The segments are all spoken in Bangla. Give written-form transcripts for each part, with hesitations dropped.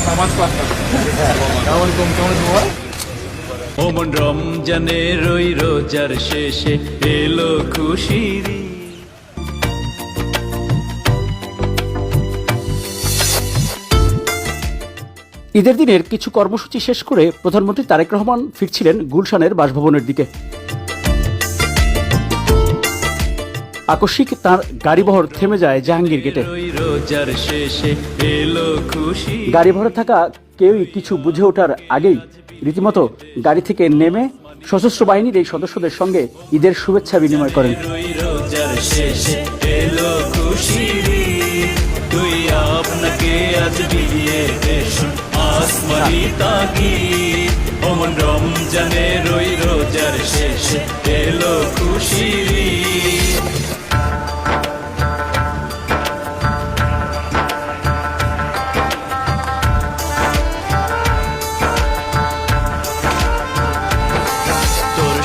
নামাজ ক্লাস ওমন রমজানের ওই রোজার শেষে এলো খুশির ঈদের দিনের কিছু কর্মসূচি শেষ করে প্রধানমন্ত্রী তারেক রহমান ফিরছিলেন গুলশানের বাসভবনের দিকে। আকস্মিক তাঁর গাড়িবহর থেমে যায় জাহাঙ্গীর গেটে। গাড়িবহরে থাকা কেউই কিছু বুঝে ওঠার আগেই রীতিমতো গাড়ি থেকে নেমে সশস্ত্র বাহিনীর এই সদস্যদের সঙ্গে ঈদের শুভেচ্ছা বিনিময় করেন। রমজানের ওই রোজার শেষে এলো খুশির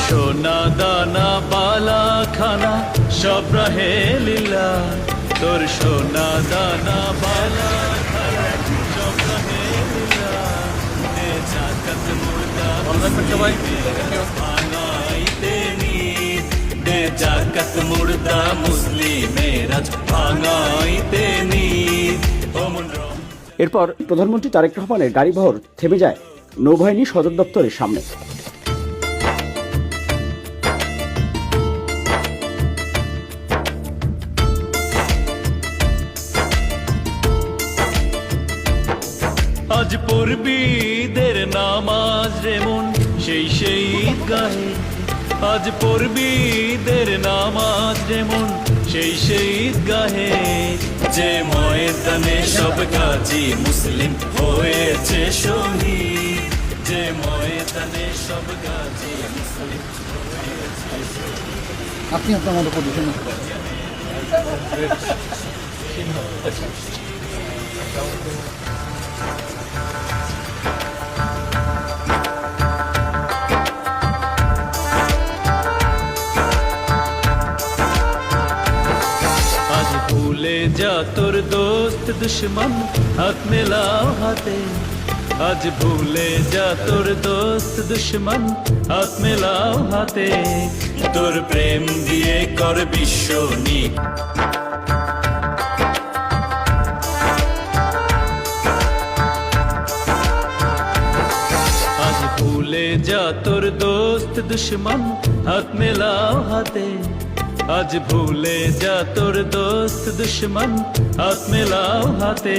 সোনা দানা বালা খানা সব রাহে লীলা, তোর সোনা দানা বালা খানা সব রাহে লীলা। দে জাকাত মুর্দা ভাঙাইতে নিদ, দে জাকাত মুর্দা মুসলিমেরা ভাঙাইতে নিদ। এরপর প্রধানমন্ত্রী তারেক রহমানের গাড়িবহর থেমে যায় নৌবাহিনী সদর দপ্তরের সামনে। আজ পড়বি ঈদের নামাজ রে মন সেই সেই গাহে, আজ পড়বি ঈদের নামাজ রে মন সেই সেই গাহে। যে ময়দানে সব গাজী মুসলিম হয়েছে শহীদ, যে ময়দানে সব গাজী মুসলিম হয়েছে শহীদ। আপনি আপনার মতো পজিশন ভুলে যা তোর দোস্ত দুশ্মন হাত মেলাও হাতে, আজ ভুলে যা তোর দোস্ত দুশ্মন হাত মেলাও হাতে। তোর প্রেম দিয়ে কর বিশ্ব নিক, আজ ভুলে যা তোর দোস্ত দুশ্মন হাত মেলাও হাতে, আজ ভুলে যা তোর দোস্ত দুশ্মন হাত মেলাও হাতে।